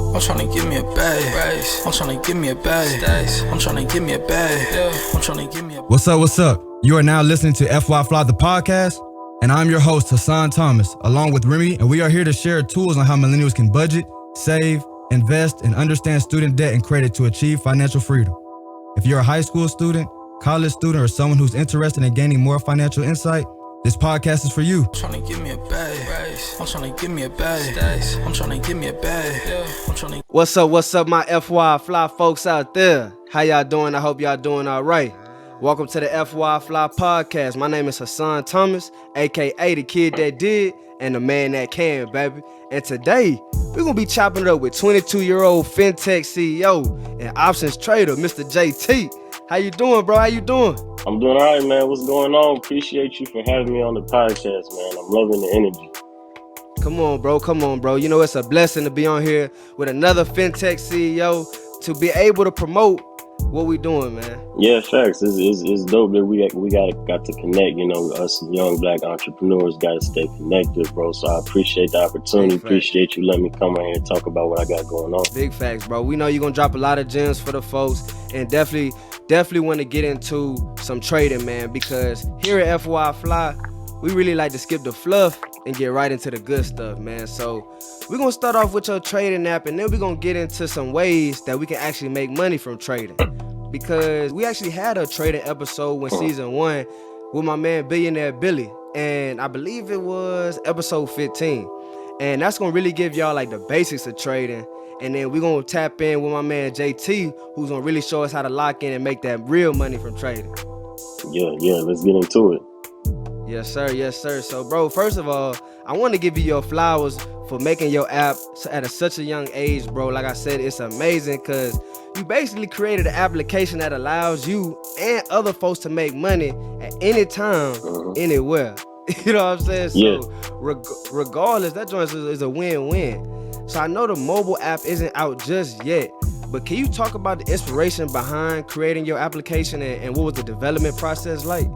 I'm tryna give me a bag. I'm tryna give me a bag. I'm tryna give me a bag. I'm tryna give me a bag. What's up? What's up? You are now listening to FY Fly the podcast, and I'm your host Hassan Thomas, along with Remy, and we are here to share tools on how millennials can budget, save, invest, and understand student debt and credit to achieve financial freedom. If you're a high school student, college student, or someone who's interested in gaining more financial insight, this podcast is for you. I'm tryna give me a bag. I'm tryna give me a bag. I'm tryna give me a bag. I'm tryna. What's up, my FY Fly folks out there? How y'all doing? I hope y'all doing all right. Welcome to the FY Fly podcast. My name is Hassan Thomas, aka the kid that did and the man that can, baby. And today, we're gonna be chopping it up with 22-year-old FinTech CEO and options trader, Mr. JT. How you doing, bro? How you doing? I'm doing all right, man. What's going on? Appreciate you for having me on the podcast, man. I'm loving the energy. Come on, bro. You know, it's a blessing to be on here with another FinTech CEO to be able to promote what we doing, man. Yeah, facts. It's dope that we got to connect. You know, us young black entrepreneurs got to stay connected, bro. So I appreciate the opportunity. Appreciate you letting me come on here and talk about what I got going on. Big facts, bro. We know you're gonna drop a lot of gems for the folks, and definitely want to get into some trading, man, because here at FY Fly, we really like to skip the fluff and get right into the good stuff, man. So we're going to start off with your trading app, and then we're going to get into some ways that we can actually make money from trading. Because we actually had a trading episode when season 1 with my man Billionaire Billy, and I believe it was episode 15. And that's going to really give y'all like the basics of trading. And then we're going to tap in with my man JT, who's going to really show us how to lock in and make that real money from trading. Yeah, let's get into it. Yes, sir. So, bro, first of all, I want to give you your flowers for making your app at such a young age, bro. Like I said, it's amazing because you basically created an application that allows you and other folks to make money at any time, anywhere. You know what I'm saying? Yeah. So, regardless, that joint is a win-win. So I know the mobile app isn't out just yet, but can you talk about the inspiration behind creating your application and what was the development process like?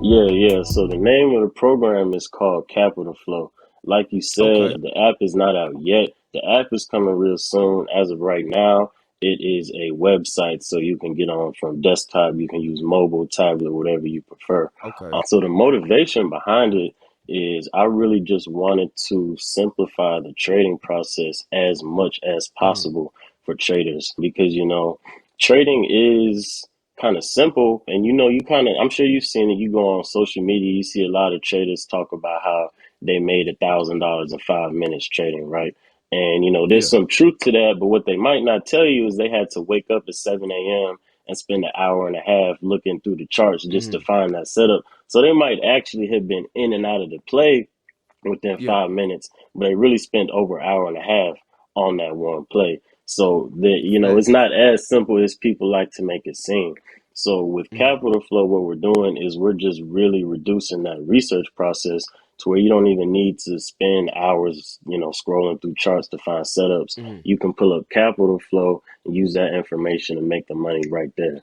Yeah. So the name of the program is called Capital Flow. Like you said, The app is not out yet. The app is coming real soon. As of right now, it is a website, so you can get on from desktop. You can use mobile, tablet, whatever you prefer. Okay. So the motivation behind it is I really just wanted to simplify the trading process as much as possible for traders because, you know, trading is kind of simple and, you know, I'm sure you've seen it. You go on social media, you see a lot of traders talk about how they made $1,000 in 5 minutes trading, right? And, you know, there's some truth to that, but what they might not tell you is they had to wake up at 7 a.m. and spend an hour and a half looking through the charts just to find that setup. So they might actually have been in and out of the play within 5 minutes, but they really spent over an hour and a half on that one play. So it's not as simple as people like to make it seem. So with Capital Flow, what we're doing is we're just really reducing that research process to where you don't even need to spend hours, you know, scrolling through charts to find setups. You can pull up Capital Flow and use that information and make the money right there.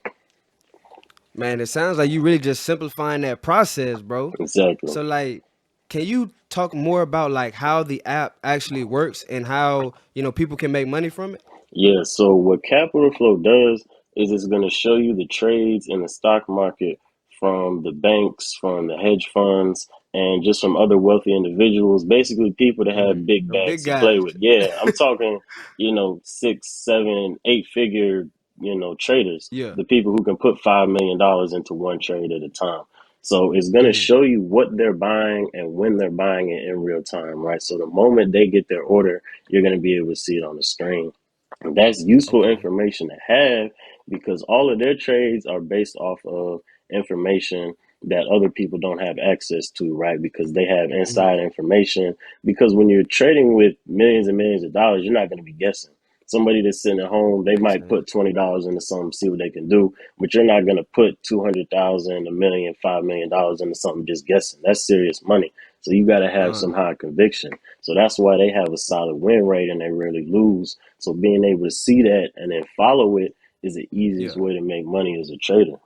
Man, it sounds like you really just simplifying that process, bro. Exactly. So, like, can you talk more about like how the app actually works and how, you know, people can make money from it? Yeah, so what Capital Flow does is it's going to show you the trades in the stock market from the banks, from the hedge funds, and just from other wealthy individuals, basically people that have big bags to play with. Yeah, I'm talking, you know, 6, 7, 8-figure, you know, traders, the people who can put $5 million into one trade at a time. So it's going to show you what they're buying and when they're buying it in real time, right? So the moment they get their order, you're going to be able to see it on the screen. And that's useful information to have because all of their trades are based off of information that other people don't have access to, right? Because they have inside information. Because when you're trading with millions and millions of dollars, you're not going to be guessing. Somebody that's sitting at home, they might put $20 into something, see what they can do, but you're not going to put $200,000, $1 million, $5 million into something just guessing. That's serious money. So you got to have some high conviction. So that's why they have a solid win rate and they rarely lose. So being able to see that and then follow it is the easiest way to make money as a trader.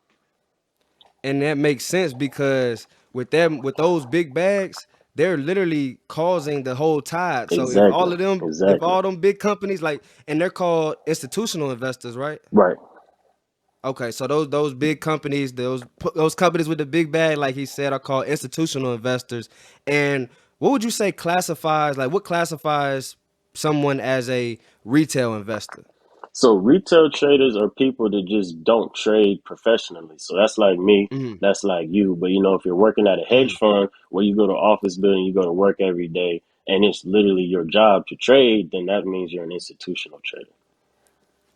And that makes sense because with those big bags, they're literally causing the whole tide. So Exactly. if Exactly. all them big companies like, and they're called institutional investors, right? Right. Okay, so those big companies, those companies with the big bag, like he said, are called institutional investors. And what would you say classifies, like what classifies someone as a retail investor? So retail traders are people that just don't trade professionally. So that's like me, Hmm. that's like you. But if you're working at a hedge Hmm. fund where you go to office building, you go to work every day, and it's literally your job to trade, then that means you're an institutional trader.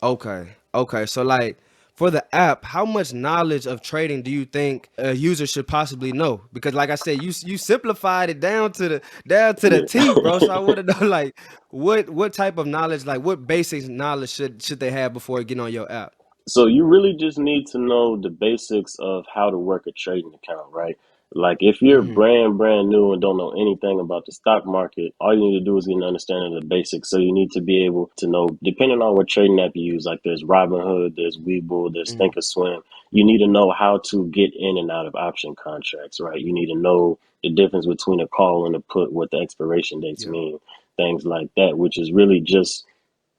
Okay. Okay. So like for the app, how much knowledge of trading do you think a user should possibly know? Because like I said, you simplified it down to the T, bro. So I Yeah. want to know like what type of knowledge, like what basic knowledge should they have before getting on your app? So you really just need to know the basics of how to work a trading account, right? Like if you're Hmm. brand new and don't know anything about the stock market, all you need to do is get an understanding of the basics. So you need to be able to know, depending on what trading app you use, like there's Robinhood, there's Webull, there's Hmm. Thinkorswim. You need to know how to get in and out of option contracts, right? You need to know the difference between a call and a put, what the expiration dates Yeah. mean, things like that, which is really just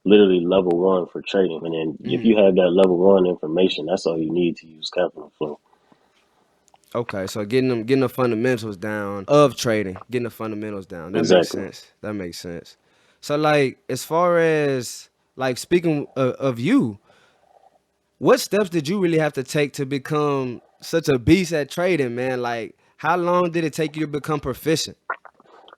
literally level one for trading. And then if Hmm. you have that level one information, that's all you need to use Capital Flow. Okay, so getting the fundamentals down of trading, getting the fundamentals down. That makes Exactly. sense. That makes sense. So like as far as like speaking of you, what steps did you really have to take to become such a beast at trading, man? Like how long did it take you to become proficient?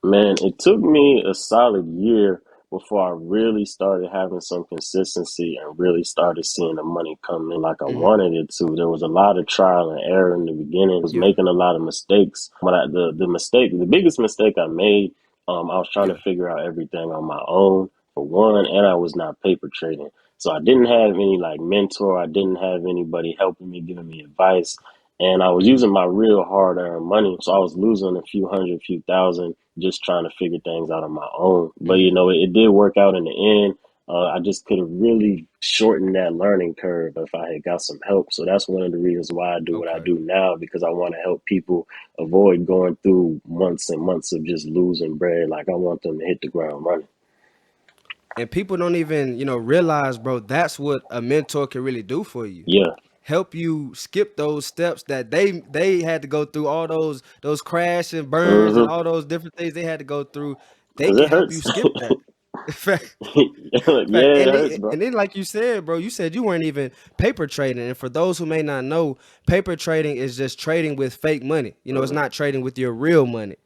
Man, it took me a solid year before I really started having some consistency and really started seeing the money come in like I Hmm. wanted it to. There was a lot of trial and error in the beginning. I was Yeah. making a lot of mistakes. But the biggest mistake I made, I was trying to Yeah. figure out everything on my own for one, and I was not paper trading. So I didn't have any like mentor. I didn't have anybody helping me, giving me advice. And I was Hmm. using my real hard earned money. So I was losing a few hundred, few thousand just trying to figure things out on my own. But Hmm. it did work out in the end. I just could have really shortened that learning curve if I had got some help. So that's one of the reasons why I do what I Okay. do now, because I want to help people avoid going through months and months of just losing bread. Like I want them to hit the ground running. And people don't even, realize, bro, that's what a mentor can really do for you. Yeah. Help you skip those steps that they had to go through, all those crash and burns and Mm-hmm. all those different things they had to go through. They Because can it help you hurts. skip that. Fact, fact. Yeah, it hurts, bro. And then like you said, bro, you said you weren't even paper trading. And for those who may not know, paper trading is just trading with fake money. It's Mm-hmm. not trading with your real money.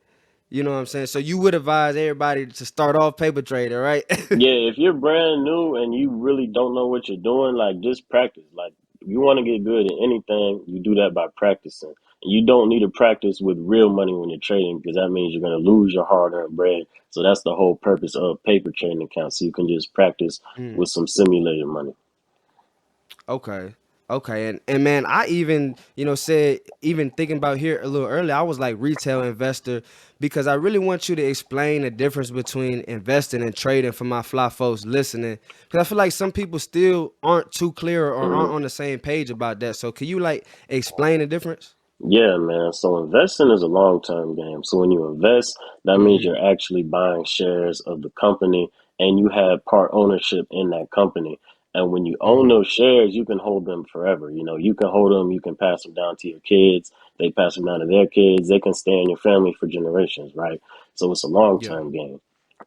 You know what I'm saying? So you would advise everybody to start off paper trading, right? Yeah, if you're brand new and you really don't know what you're doing, like just practice. Like if you want to get good at anything, you do that by practicing. And you don't need to practice with real money when you're trading because that means you're going to lose your hard-earned bread. So that's the whole purpose of paper trading accounts. So you can just practice Mm. with some simulated money. Okay. Okay. And man, I even, said, even thinking about here a little earlier, I was like retail investor because I really want you to explain the difference between investing and trading for my fly folks listening. Because I feel like some people still aren't too clear or Mhm. aren't on the same page about that. So can you like explain the difference? Yeah, man. So investing is a long-term game. So when you invest, that means Mm-hmm. you're actually buying shares of the company and you have part ownership in that company. And when you own Mm-hmm. those shares, you can hold them forever. You can hold them, you can pass them down to your kids, they pass them down to their kids, they can stay in your family for generations, right? So it's a Yeah. long-term game.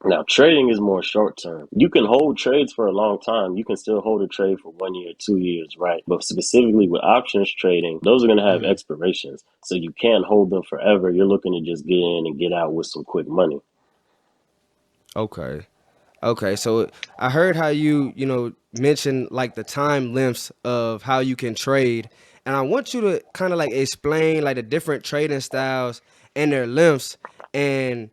Now, trading is more short term. You can hold trades for a long time. You can still hold a trade for 1 year, 2 years, right? But specifically with options trading, those are going to have Mm-hmm. expirations. So you can't hold them forever. You're looking to just get in and get out with some quick money. Okay. Okay, so I heard how you, mentioned like the time lengths of how you can trade, and I want you to kind of like explain like the different trading styles and their lengths, and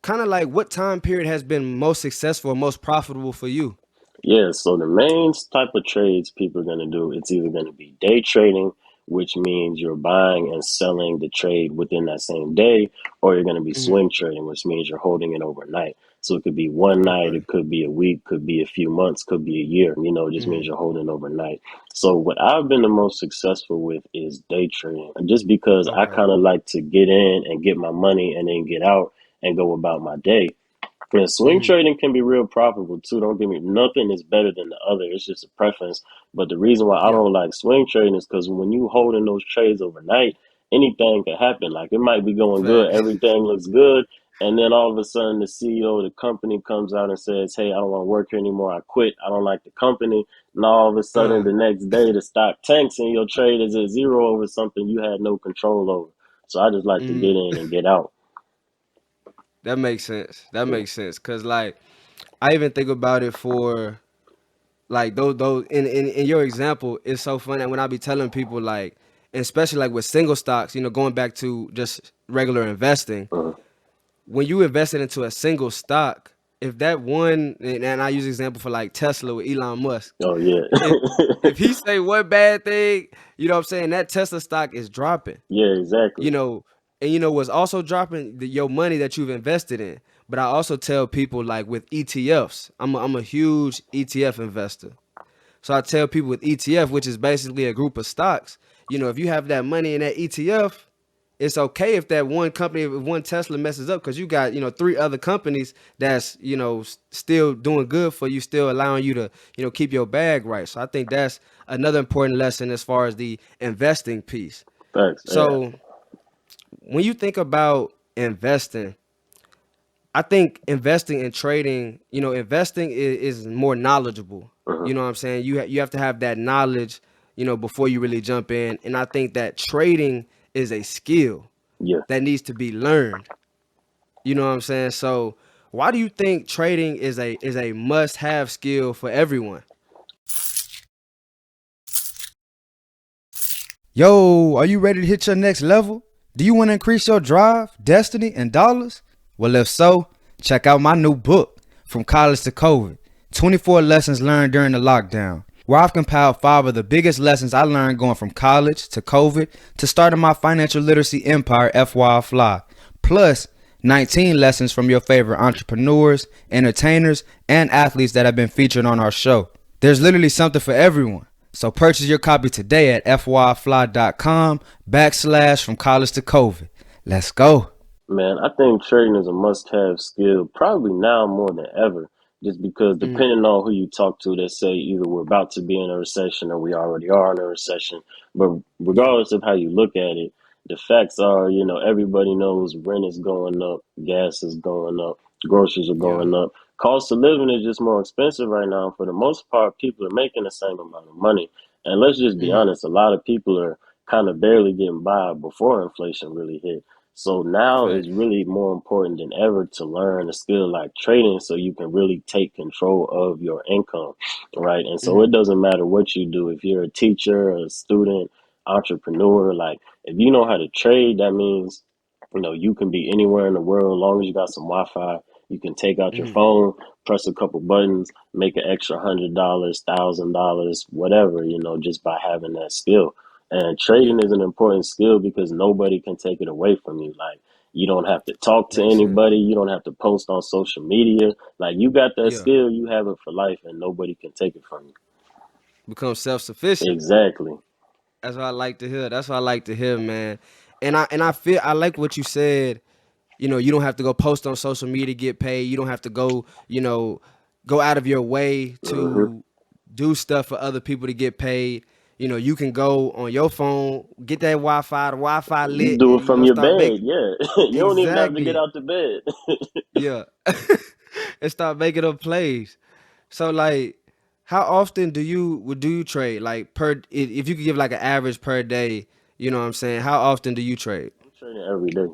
kind of like what time period has been most successful, most profitable for you. Yeah, so the main type of trades people are going to do, it's either going to be day trading, which means you're buying and selling the trade within that same day, or you're going to be Hmm. swing trading, which means you're holding it overnight. So it could be one night, Okay. it could be a week, could be a few months, could be a year. It just Hmm. means you're holding overnight. So what I've been the most successful with is day trading, just because I Okay. kind of like to get in and get my money and then get out. and go about my day. And swing Mm-hmm. trading can be real profitable too. Don't get me, nothing is better than the other. It's just a preference. But the reason why I Yeah. don't like swing trading is because when you holding those trades overnight, anything can happen. Like it might be going good, Facts. everything looks good, and then all of a sudden the CEO of the company comes out and says, "Hey, I don't want to work here anymore. I quit. I don't like the company." And all of a sudden the next day the stock tanks and your trade is at zero over something you had no control over. So I just like to get Mm-hmm. in and get out. That makes sense. That makes sense. Cause like I even think about it for like those in your example, it's so funny when I be telling people like, and especially like with single stocks, going back to just regular investing, Uh, when you invested into a single stock, if that one, and I use example for like Tesla with Elon Musk, oh yeah. if if he say one bad thing, you know what I'm saying, that Tesla stock is dropping. Yeah, exactly. you know, and what's also dropping your money that you've invested in. But I also tell people like with ETFs, I'm a huge ETF investor. So I tell people with ETF, which is basically a group of stocks, if you have that money in that ETF, it's okay if that one company, if one Tesla messes up, because you got, three other companies that's, still doing good for you, still allowing you to, keep your bag right. So I think that's another important lesson as far as the investing piece. Thanks. Yeah. So when you think about investing, I think investing and trading, investing is more knowledgeable. Uh-huh. You know what I'm saying? You have to have that knowledge, before you really jump in. And I think that trading is a skill Yeah. that needs to be learned. You know what I'm saying? So why do you think trading is a must-have skill for everyone? Yo, are you ready to hit your next level? Do you want to increase your drive, destiny, and dollars? Well, if so, check out my new book, From College to COVID, 24 Lessons Learned During the Lockdown, where I've compiled 5 of the biggest lessons I learned going from college to COVID to starting my financial literacy empire, FYFly, plus 19 lessons from your favorite entrepreneurs, entertainers, and athletes that have been featured on our show. There's literally something for everyone. So purchase your copy today at fyfly.com/from college to COVID. Let's go. Man, I think trading is a must-have skill, probably now more than ever, just because Mm, depending on who you talk to, they say either we're about to be in a recession or we already are in a recession. But yeah, regardless of how you look at it, the facts are, everybody knows rent is going up, gas is going up, groceries are yeah, going up. Cost of living is just more expensive right now. For the most part, people are making the same amount of money. And let's just be mm, honest, a lot of people are kind of barely getting by before inflation really hit. So now fact. is really more important than ever to learn a skill like trading so you can really take control of your income, right? And so it Mm, doesn't matter what you do. If you're a teacher, a student, entrepreneur, like if you know how to trade, that means, you can be anywhere in the world as long as you got some Wi-Fi. You can take out your mm, phone, press a couple buttons, make an extra $100, $1,000, whatever, just by having that skill. And yeah, trading is an important skill because nobody can take it away from you. Like, you don't have to talk to makes sense. anybody. You don't have to post on social media. Like, you got that Yeah, skill, you have it for life, and nobody can take it from you. become self-sufficient. Exactly. That's what I like to hear. That's what I like to hear, man. And I feel I like what you said. You don't have to go post on social media to get paid. You don't have to go, go out of your way Hmm. to do stuff for other people to get paid. You can go on your phone, get that Wi-Fi, the Wi-Fi You lit, do it and from your start bed. making Yeah. You don't even have to get exactly, out the bed. yeah, and start making up plays. So like, how often do you trade? Like if you could give like an average per day, you know what I'm saying? How often do you trade? I'm trading every day.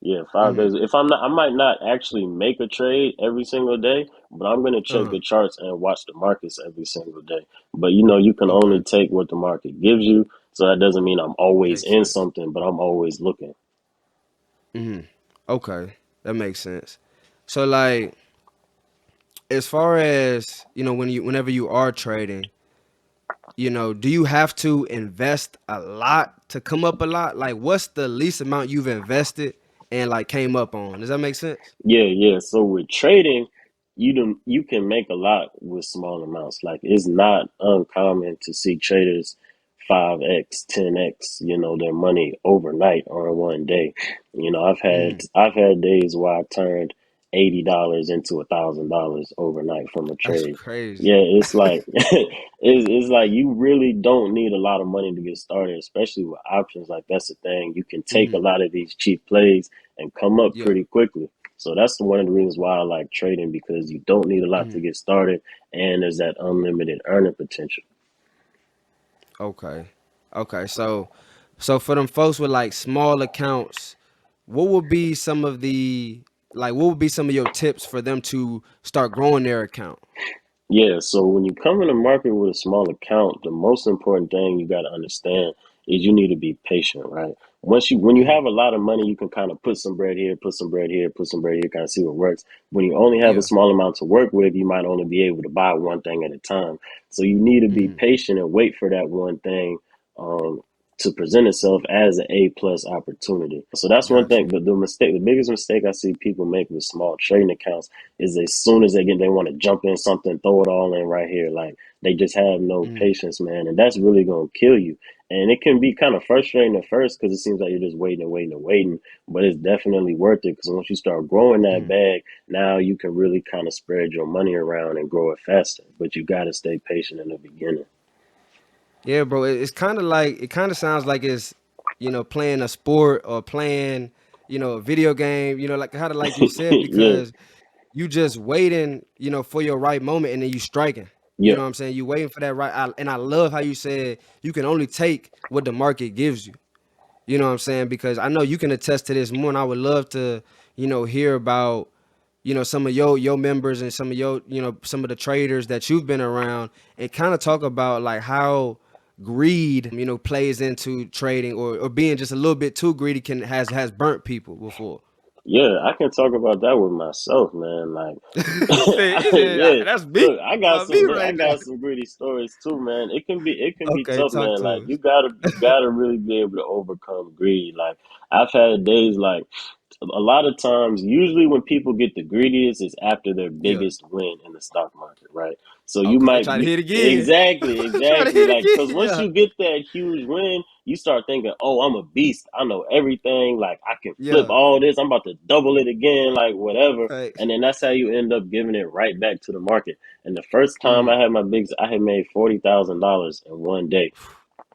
Yeah, 5 days. Mm-hmm. If I'm not, I might not actually make a trade every single day, but I'm gonna check Uh-huh. the charts and watch the markets every single day. But you can only Okay. take what the market gives you, so that doesn't mean I'm always Makes in sense. something, but I'm always looking. Mm-hmm. Okay. That makes sense. So like as far as, whenever you are trading, do you have to invest a lot to come up a lot? Like what's the least amount you've invested and like came up on? Does that make sense? Yeah, yeah. So with trading, you can make a lot with small amounts. Like it's not uncommon to see traders 5x, 10x, their money overnight on one day. I've had days where I turned $80 into $1,000 overnight from a That's trade. crazy. Yeah, it's like it's like you really don't need a lot of money to get started, especially with options. Like that's the thing. You can take a Mm-hmm. lot of these cheap plays and come up Yeah. pretty quickly. So that's one of the reasons why I like trading, because you don't need a lot to Mm-hmm. get started and there's that unlimited earning potential. Okay. Okay. So for them folks with like small accounts, what would be some of the what would be some of your tips for them to start growing their account? Yeah, so when you come in the market with a small account, the most important thing you got to understand is you need to be patient, right? When you Mm-hmm. have a lot of money, you can kind of put some bread here, put some bread here, put some bread here, kind of see what works. When you only have a Yeah. small amount to work with, you might only be able to buy one thing at a time. So you need to be Mm-hmm. patient and wait for that one thing um, to present itself as an A plus opportunity. So that's one Got thing. you. But the biggest mistake I see people make with small trading accounts is as soon as they want to jump in something, throw it all in right here. Like they just have no Mm-hmm. patience, man, and that's really gonna kill you. And it can be kind of frustrating at first because it seems like you're just waiting and waiting and waiting, but it's definitely worth it because once you start growing that Mm-hmm. bag, now you can really kind of spread your money around and grow it faster. But you got to stay patient in the beginning. Yeah, bro. It's kind of like it kind of sounds like it's playing a sport or playing a video game. Like kind of like you said Yeah, because you just waiting for your right moment and then you striking. You yeah, know what I'm saying? You waiting for that right. And I love how you said you can only take what the market gives you. You know what I'm saying? Because I know you can attest to this more, and I would love to hear about some of your members and some of your some of the traders that you've been around and kind of talk about like how greed plays into trading or being just a little bit too greedy has burnt people before. yeah. I can talk about that with myself, man. Like. He said, Yeah, that's me. look, I got Me some I right there. got some gritty stories too, man. It can be Okay, tough, talk man. Like to you us. gotta really be able to overcome greed. Like I've had days like a lot of times, usually when people get the greediest is after their Yeah. biggest win in the stock market, right? So you Okay, might try to you hit again. exactly, Try to exactly hit like because again. once Yeah. you get that huge win, you start thinking, oh, I'm a beast. I know everything. Like I can flip Yeah. all this. I'm about to double it again, like whatever. Thanks. And then that's how you end up giving it right back to the market. And the first time Mm. I had made $40,000 in one day.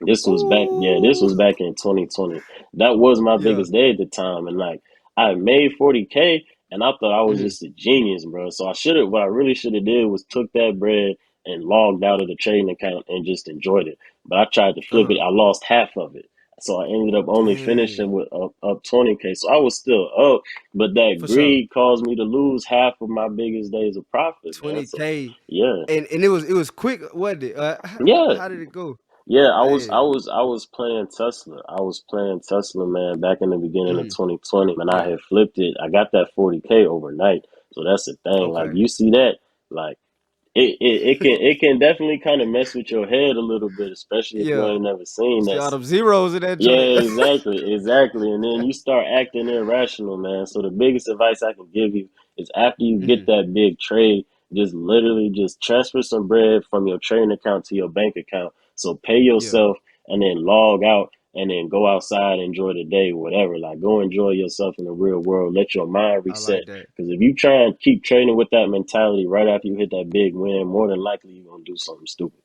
This was Ooh. back in 2020. That was my Yeah. biggest day at the time, and like I made 40K, and I thought I was Mm. just a genius, bro. So what I really should have did was took that bread and logged out of the trading account and just enjoyed it. But I tried to flip it. Uh-huh. I lost half of it, so I ended up only finishing Dang. with up 20K. So I was still up, but that For sure. greed caused me to lose half of my biggest days of profit, man. So 20K. yeah, And it was quick, wasn't it? yeah. How did it go? Yeah, Dang. I was playing Tesla. I was playing Tesla, man, back in the beginning of Mm. 2020, and I Yeah. had flipped it. I got that 40K overnight. So that's the thing. Like Okay. you see that, like it can definitely kind of mess with your head a little bit, especially if you Yeah. ain't never You seen see that. all them zeros in that Yeah, joint. exactly, exactly. And then you start acting irrational, man. So the biggest advice I can give you is after you get Mm. that big trade, just literally just transfer some bread from your trading account to your bank account. So pay Yeah. yourself and then log out and then go outside, enjoy the day, whatever. Like go enjoy yourself in the real world. Let your mind I reset. like that. Because if you try and keep trading with that mentality right after you hit that big win, more than likely you're gonna do something stupid.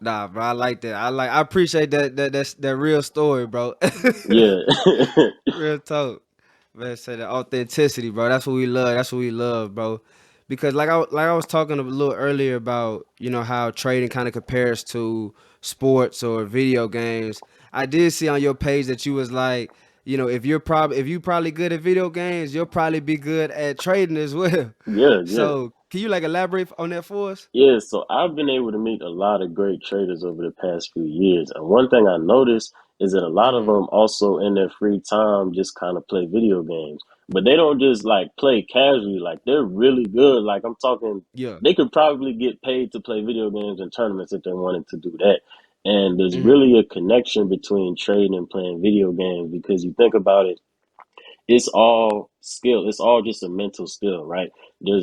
Nah, bro, I like that. I appreciate that's that real story, bro. Yeah. Real talk. Man, say the authenticity, bro. That's what we love. That's what we love, bro. Because like I was talking a little earlier about, how trading kind of compares to sports or video games. I did see on your page that you was like, if you probably good at video games, you'll probably be good at trading as well. Yeah, yeah. So can you like elaborate on that for us? Yeah, so I've been able to meet a lot of great traders over the past few years. And one thing I noticed is that a lot of Mm-hmm. them also in their free time just kind of play video games. But they don't just like play casually, like they're really good. Like I'm talking, Yeah. they could probably get paid to play video games in tournaments if they wanted to do that. And there's Mm-hmm. really a connection between trading and playing video games because you think about it, it's all skill. It's all just a mental skill, right? Yeah.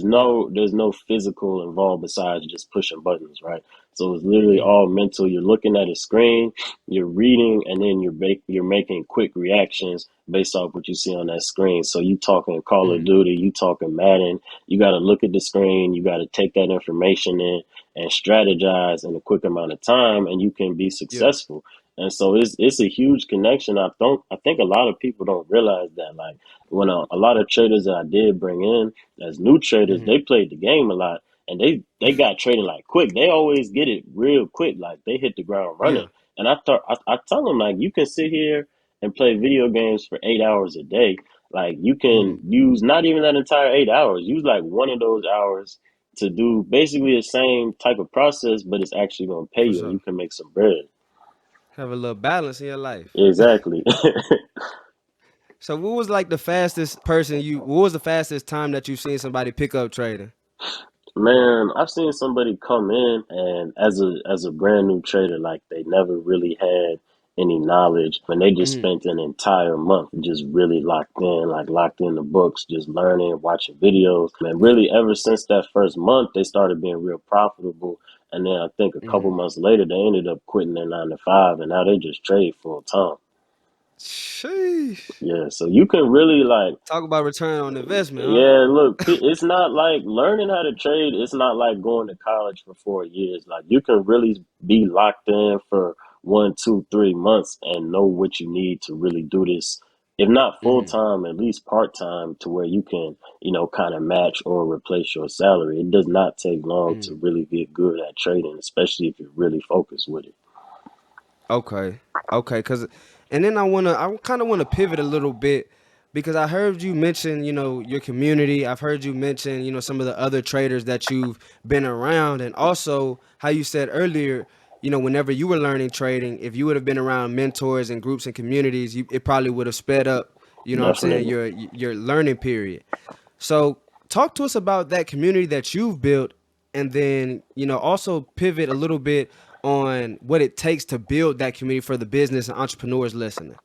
There's no physical involved besides just pushing buttons, right? So it's literally Mm. all mental. You're looking at a screen, you're reading, and then you're making quick reactions based off what you see on that screen. So you talking Call of Mm. Duty, you talking Madden, you got to look at the screen, you got to take that information in and strategize in a quick amount of time, and you can be Yeah. successful. And so it's a huge connection. I think a lot of people don't realize that. Like when a lot of traders that I did bring in as new traders, Mm-hmm. they played the game a lot, and they got trading like quick. They always get it real quick. Like they hit the ground Yeah. running. And I tell them like you can sit here and play video games for 8 hours a day. Like you can Mm. use not even that entire 8 hours. Use like one of those hours to do basically the same type of process, but it's actually going to pay For you, and you sure. can make some bread. Have a little balance in your life. Exactly. So what was like the fastest person you what was the fastest time that you've seen somebody pick up trading? Man, I've seen somebody come in and as a brand new trader, like they never really had any knowledge and they just Mm. spent an entire month just really locked in, like locked in the books, just learning, watching videos. And Yeah. really ever since that first month they started being real profitable. And then I think a couple Mm. months later they ended up quitting their 9 to 5 and now they just trade full time. Sheesh. Yeah, so you can really like Talk about return on investment, huh? yeah, look, it's not like learning how to trade. It's not like going to college for 4 years. Like you can really be locked in for 1, 2, 3 months and know what you need to really do this. If not full Mm. time, at least part time, to where you can, kind of match or replace your salary. It does not take long to Mm. really get good at trading, especially if you're really focused with it. Okay. Okay, and then I kind of want to pivot a little bit because I heard you mention, your community. I've heard you mention, some of the other traders that you've been around, and also how you said earlier, whenever you were learning trading, if you would have been around mentors and groups and communities, it probably would have sped up, what I'm saying, Definitely. your learning period. So talk to us about that community that you've built, and then also pivot a little bit on what it takes to build that community for the business and entrepreneurs listening.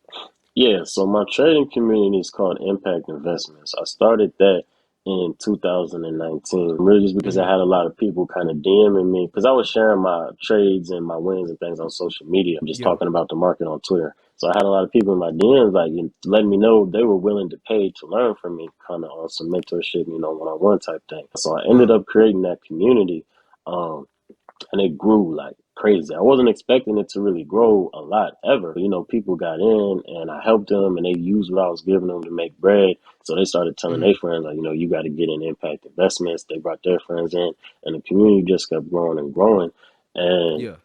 Yeah, so my trading community is called Impact Investments. I started that in 2019, really just because I Hmm. had a lot of people kind of DMing me because I was sharing my trades and my wins and things on social media, just Yeah. talking about the market on Twitter. So I had a lot of people in my DMs like letting me know they were willing to pay to learn from me, kind of on some mentorship, one-on-one type thing. So I ended Wow. up creating that community. Um, and it grew like crazy. I wasn't expecting it to really grow a lot ever. People got in and I helped them and they used what I was giving them to make bread. So they started telling Hmm. their friends, like, you got to get in impact investments. They brought their friends in and the community just kept growing and growing. And Yeah.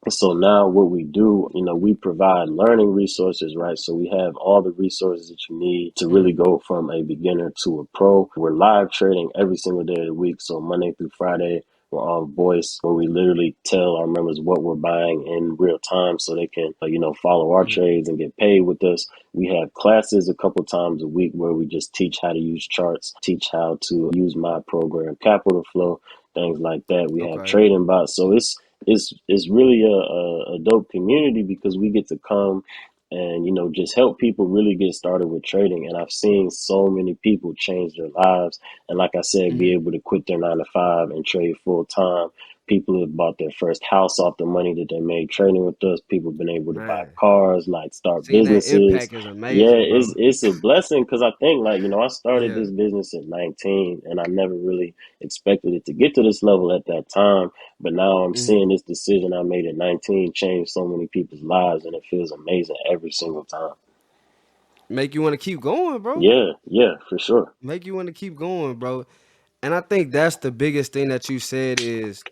so now what we do, we provide learning resources, right? So we have all the resources that you need to really Hmm. go from a beginner to a pro. We're live trading every single day of the week. So Monday through Friday, we're on voice where we literally tell our members what we're buying in real time so they can, follow our Hmm. trades and get paid with us. We have classes a couple times a week where we just teach how to use charts, teach how to use my program, Capital Flow, things like that. We have Okay. trading bots. So it's really a dope community because we get to come and just help people really get started with trading. And I've seen so many people change their lives and like I said, be Hmm. able to quit their 9 to 5 and trade full time. People have bought their first house off the money that they made trading with us. People have been able to buy Man, cars, like start seeing that businesses. impact is Yeah, amazing, bro. it's a blessing because I think like I started Yeah. this business at 19 and I never really expected it to get to this level at that time. But now I'm Hmm. seeing this decision I made at 19 change so many people's lives, and it feels amazing every single time. Make you want to keep going, bro. Yeah, yeah, for sure. Make you want to keep going, bro. And I think that's the biggest thing that you said is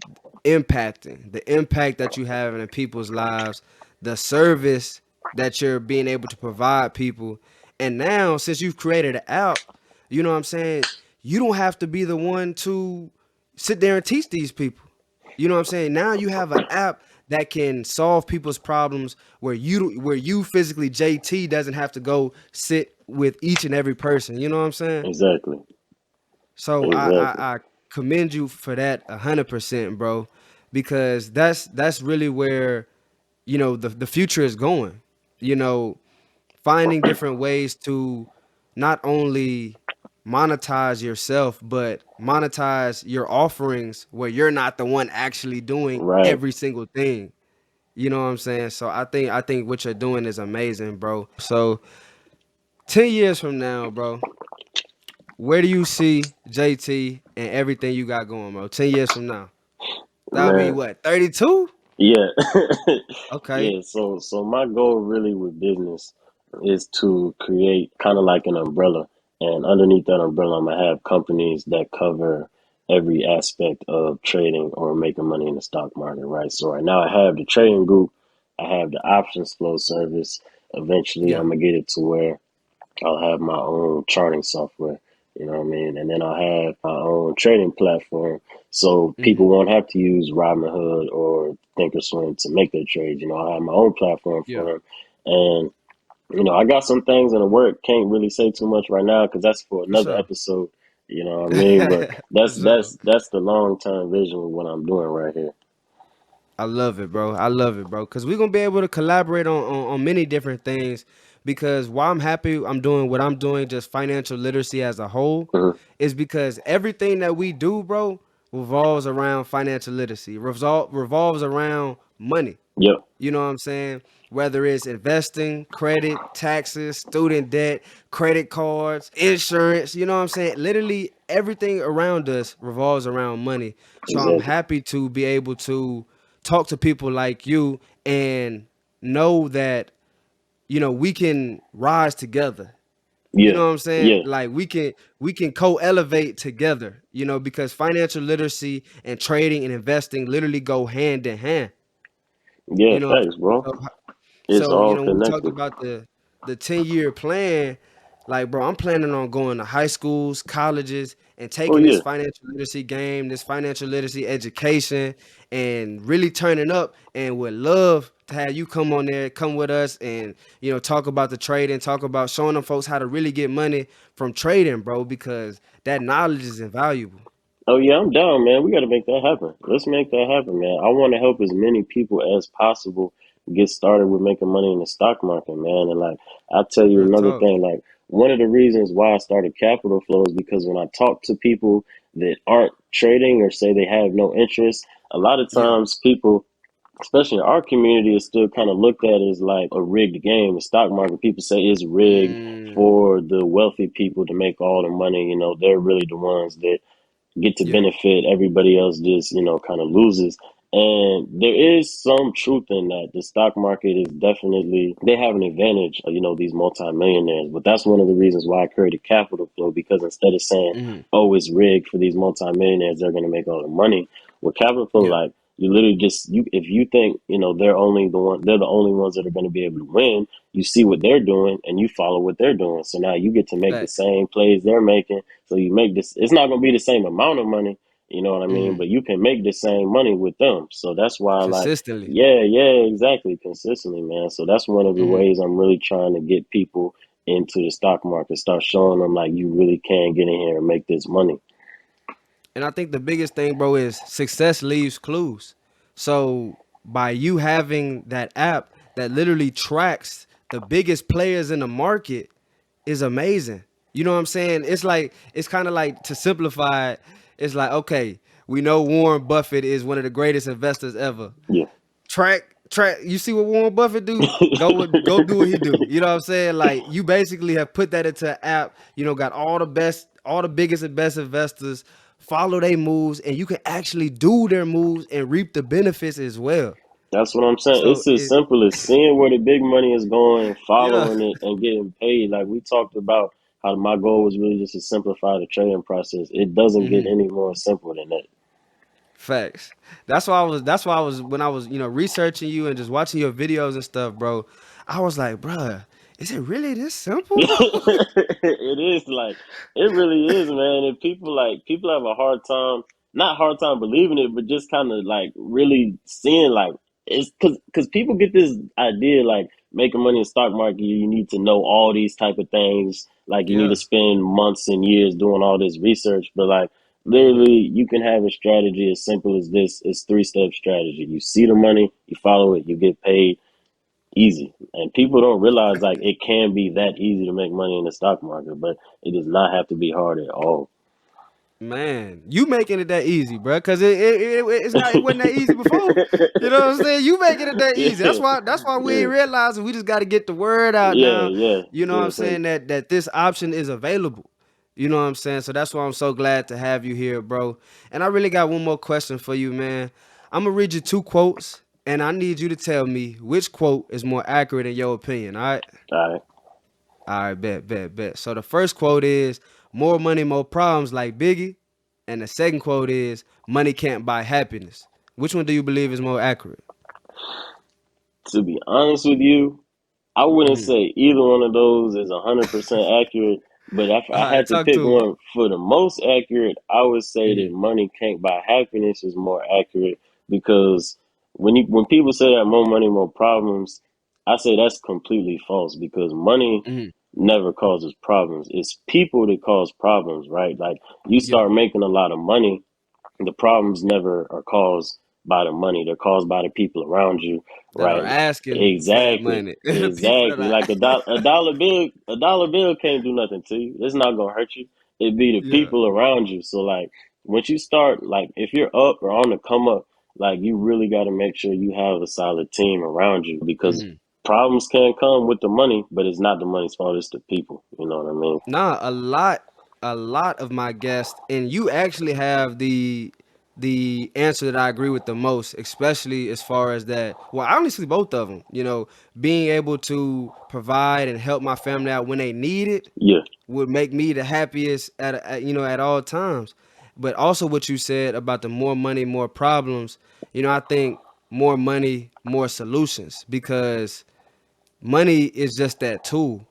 impacting the impact that you have in people's lives, the service that you're being able to provide people. And now, since you've created an app, you know what I'm saying? You don't have to be the one to sit there and teach these people. You know what I'm saying? Now you have an app that can solve people's problems where you physically JT doesn't have to go sit with each and every person. You know what I'm saying? Exactly, So I, exactly, I, I commend you for that 100%, bro, because that's really where the future is going. You know, finding different ways to not only monetize yourself, but monetize your offerings where you're not the one actually doing Right. every single thing. You know what I'm saying? So I think what you're doing is amazing, bro. So 10 years from now, bro, where do you see JT and everything you got going, bro? 10 years from now, that'll be Man, what, 32? yeah. Okay. Yeah, so my goal really with business is to create kind of like an umbrella. And underneath that umbrella, I'm gonna have companies that cover every aspect of trading or making money in the stock market, right? So right now I have the trading group, I have the options flow service. Eventually Yeah. I'm gonna get it to where I'll have my own charting software, you know what I mean? And then I'll have my own trading platform. So people Hmm. won't have to use Robinhood or Thinkorswim to make their trades. You know, I'll have my own platform Yeah. for them. And, you know, I got some things in the work. Can't really say too much right now because that's for For another sure. episode. You know what I mean? But For sure. that's the long term vision of what I'm doing right here. I love it, bro. I love it, bro. Cause we're gonna be able to collaborate on many different things. Because while I'm happy I'm doing what I'm doing, just financial literacy as a whole, Hmm. is because everything that we do, bro, revolves around financial literacy. Revolves around money. Yep, You know what I'm saying? Whether it's investing, credit, taxes, student debt, credit cards, insurance, you know what I'm saying? Literally everything around us revolves around money. So I'm exactly. happy to be able to talk to people like you and know that, we can rise together. You Yeah, know what I'm saying? yeah, Like we can co-elevate together, because financial literacy and trading and investing literally go hand in hand. yeah, You know what facts, I'm bro. saying? So It's so, all when we talked connected. about the 10-year plan, like bro, I'm planning on going to high schools, colleges, and Oh taking this yeah. financial literacy game, this financial literacy education, and really turning up, and would love to have you come on there, come with us, and talk about the trading, talk about showing them folks how to really get money from trading, bro, because that knowledge is invaluable. Oh yeah, I'm down, man. We got to make that happen. Let's make that happen, man. I want to help as many people as possible get started with making money in the stock market, man. And like, I'll tell you Real another talk. thing. Like, one of the reasons why I started Capital Flow is because when I talk to people that aren't trading or say they have no interest, a lot of Yeah. times people, especially in our community, is still kind of looked at as like a rigged game. The stock market, people say it's rigged Mm, for the wealthy people to make all the money. You know, they're really the ones that get to yeah. benefit. Everybody else just, kind of loses. And there is some truth in that. The stock market is definitely, they have an advantage, these multimillionaires. But that's one of the reasons why I created Capital Flow, because instead of saying, Hmm. oh, it's rigged for these multimillionaires, they're going to make all the money. With Capital Flow, Yeah. like, you literally just, if you think, they're the only ones that are going to be able to win, you see what they're doing and you follow what they're doing. So now you get to make the Facts. same plays they're making. So you make this, it's not going to be the same amount of money, you know what I mean? Hmm. But you can make the same money with them. So that's why, like, Consistently. yeah, yeah, exactly. Consistently, man. So that's one of the Hmm. ways I'm really trying to get people into the stock market, start showing them, like, you really can get in here and make this money. And I think the biggest thing, bro, is success leaves clues. So by you having that app that literally tracks the biggest players in the market is amazing. You know what I'm saying? It's kind of like, to simplify it, it's like, okay, we know Warren Buffett is one of the greatest investors ever. Yeah. Track, you see what Warren Buffett do? Go do what he do. You know what I'm saying? Like, you basically have put that into an app, got all the biggest and best investors, follow their moves, and you can actually do their moves and reap the benefits as well. That's what I'm saying. So It's as simple as seeing where the big money is going, yeah. following it, and getting paid. Like we talked about how my goal was really just to simplify the trading process. It doesn't get Hmm. any more simple than that. Facts. That's why I was when I was, researching you and just watching your videos and stuff, bro. I was like, bruh, is it really this simple? It is like it really is, man. And people have a hard time, not hard time believing it, but just kind of like really seeing like it's because people get this idea like making money in the stock market, you need to know all these type of things. Like you need to Yeah. spend months and years doing all this research, but like Hmm. literally you can have a strategy as simple as this. It's three-step strategy. You see the money, you follow it, you get paid. easy. And people don't realize like it can be that easy to make money in the stock market, but it does not have to be hard at all. Man, you making it that easy, bro? Because it's not. It wasn't that easy before. You know what I'm saying? You making it that easy. Yeah, That's why we yeah, ain't realizing. We just got to get the word out yeah, now. yeah. You know what I'm Seriously. saying? That this option is available. You know what I'm saying? So that's why I'm so glad to have you here, bro. And I really got one more question for you, man. I'm gonna read you 2 quotes, and I need you to tell me which quote is more accurate in your opinion. All right? All right. All right, bet. So the first quote is more money, more problems like Biggie. And the second quote is money can't buy happiness. Which one do you believe is more accurate? To be honest with you, I wouldn't Mm-hmm. say either one of those is 100% accurate, but if All I right, had to talk pick to me. one for the most accurate, I would say that Mm-hmm. money can't buy happiness is more accurate because when people say that more money, more problems, I say that's completely false because money Mm-hmm. never causes problems. It's people that cause problems, right? Like you Yeah, start making a lot of money, the problems never are caused by the money. They're caused by the people around you, that are right? asking for that Exactly. money. The people that Exactly. are, Like a dollar bill can't do nothing to you. It's not gonna hurt you. It'd be the yeah. people around you. So like once you start like if you're up or on the come up, like you really gotta make sure you have a solid team around you because Mm-hmm. problems can come with the money, but it's not the money's fault, it's the people. You know what I mean? Nah, a lot of my guests, and you actually have the answer that I agree with the most, especially as far as that. Well, honestly, both of them. You know, being able to provide and help my family out when they need it Yeah. would make me the happiest at all times. But also what you said about the more money, more problems. You know, I think more money, more solutions because money is just that tool.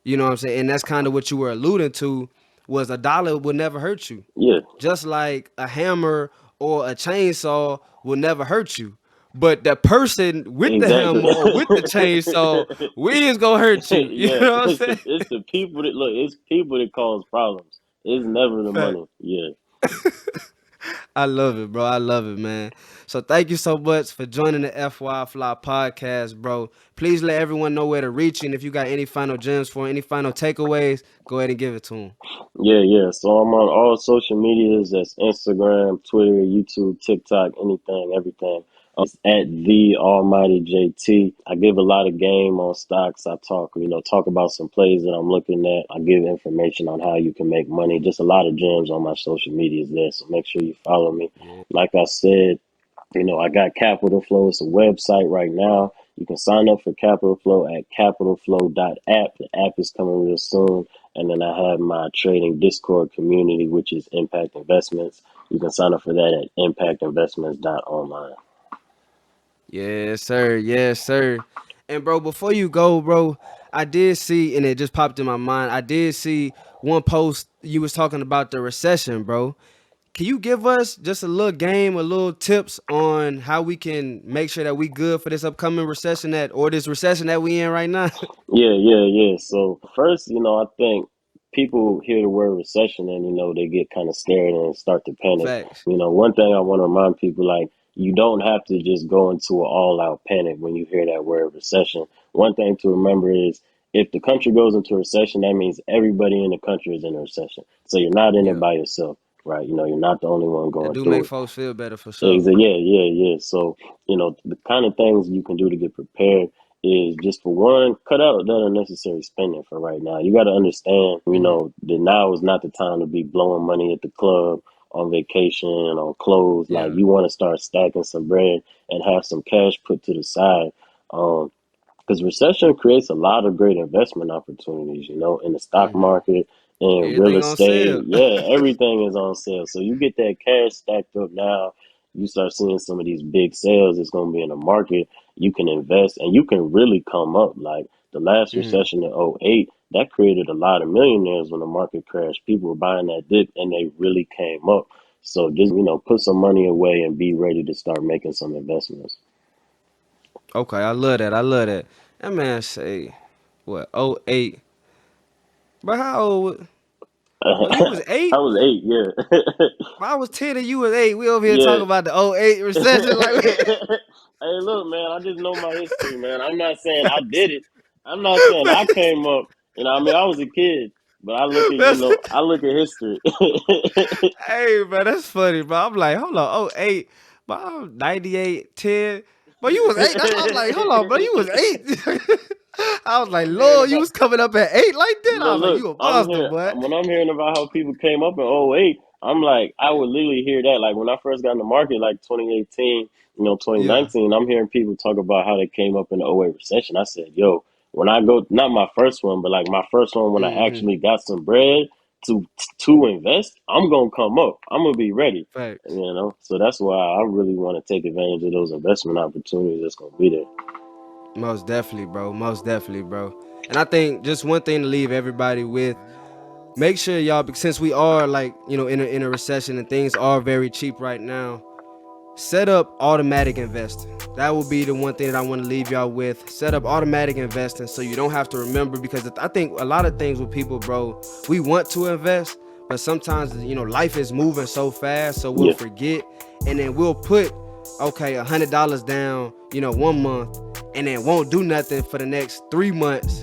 You know what I'm saying? And that's kind of what you were alluding to was a dollar would never hurt you. Yeah. Just like a hammer or a chainsaw will never hurt you. But the person with the Exactly. hammer or with the chainsaw, we is gonna hurt you. You Yeah, know what I'm it's saying? the people that look. It's people that cause problems. It's never the Fact. money. Yeah, I love it, bro. I love it, man. So thank you so much for joining the FY Fly podcast, bro. Please let everyone know where to reach you. And if you got any final gems for any final takeaways, go ahead and give it to them. yeah. So I'm on all social medias. That's Instagram, Twitter, YouTube, TikTok, anything, everything. It's at the Almighty JT. I give a lot of game on stocks. I talk about some plays that I'm looking at. I give information on how you can make money. Just a lot of gems on my social medias there. So make sure you follow me. Yeah. Like I said, I got Capital Flow. It's a website right now. You can sign up for Capital Flow at capitalflow.app. The app is coming real soon. And then I have my trading Discord community, which is Impact Investments. You can sign up for that at impactinvestments.online. Yes, sir. Yes, sir. And bro, before you go, bro, I did see, and it just popped in my mind. I did see one post you was talking about the recession, bro. Can you give us just a little game, a little tips on how we can make sure that we good for this upcoming recession or this recession that we in right now? Yeah. So first, I think people hear the word recession and they get kind of scared and start to panic. Facts. One thing I want to remind people like you don't have to just go into an all-out panic when you hear that word recession. One thing to remember is if the country goes into a recession, that means everybody in the country is in a recession. So you're not in it Yeah. by yourself, right? You're not the only one That going do through make it. folks feel better for sure. Exactly. Yeah. So, the kind of things you can do to get prepared is just for one, cut out that unnecessary spending for right now. You got to understand, Hmm. that now is not the time to be blowing money at the club, on vacation, on clothes. Like Yeah. you want to start stacking some bread and have some cash put to the side. Um, because recession creates a lot of great investment opportunities, in the stock Hmm. market and real Everything on estate. sale. Yeah, everything is on sale. So you get that cash stacked up now, you start seeing some of these big sales that's going to be in the market. You can invest and you can really come up. Like the last Hmm. recession in '08, that created a lot of millionaires when the market crashed. People were buying that dip and they really came up. So just, put some money away and be ready to start making some investments. Okay, I love that. I love that. That man say what? Oh eight. But how old? Well, you was I 8. was 8, yeah. I was 10 and you was 8. We over here talking Yeah. about the '08 recession. Like, Hey, look, man, I just know my history, man. I'm not saying I did it. I'm not saying I came up. You know, I mean, I was a kid, but I look at, I look at history. Hey, man, that's funny, bro. I'm like, hold on, oh, 8, but I'm 98, 10. But you was 8. That's why I'm like, hold on, bro, you was 8. I was like, I'm hearing Lord, you about, was coming up at 8 like that? I was like, look, you a I'm monster, here. boy. When I'm hearing about how people came up in '08, I'm like, I would literally hear that. Like when I first got in the market, like 2018, Yeah. 2019, I'm hearing people talk about how they came up in the '08 recession. I said, yo, when I go, not my first one, but like my first one when I Mm-hmm. actually got some bread to invest, I'm gonna come up. I'm gonna be ready. Facts. So that's why I really want to take advantage of those investment opportunities that's gonna be there. Most definitely, bro. Most definitely, bro. And I think just one thing to leave everybody with, make sure y'all, since we are like, in a recession and things are very cheap right now, set up automatic investing. That will be the one thing that I want to leave y'all with. Set up automatic investing so you don't have to remember, because I think a lot of things with people, bro, we want to invest, but sometimes, life is moving so fast, so we'll Yeah, forget. And then we'll put, okay, $100 down, 1 month, and then won't do nothing for the next 3 months,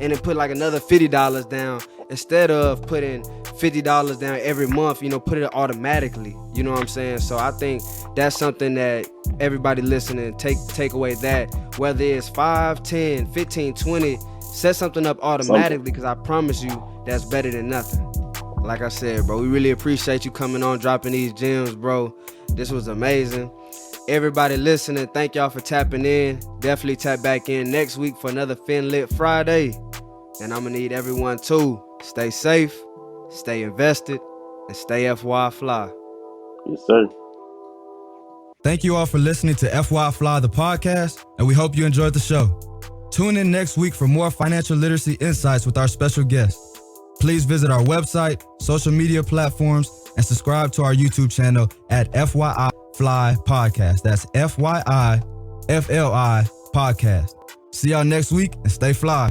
and then put like another $50 down, instead of putting $50 down every month, put it automatically. You know what I'm saying? So I think that's something that everybody listening, take away that, whether it's 5, 10, 15, 20, set something up something. automatically, because I promise you that's better than nothing. Like I said, bro, we really appreciate you coming on, dropping these gems, bro. This was amazing. Everybody listening, thank y'all for tapping in. Definitely tap back in next week for another FinLit Friday. And I'm gonna need everyone to stay safe, stay invested, and stay FY fly. Yes, sir. Thank you all for listening to FY Fly, the podcast, and we hope you enjoyed the show. Tune in next week for more financial literacy insights with our special guest. Please visit our website, social media platforms, and subscribe to our YouTube channel at FYI Fly Podcast. That's FYI FLI Podcast. See y'all next week and stay fly.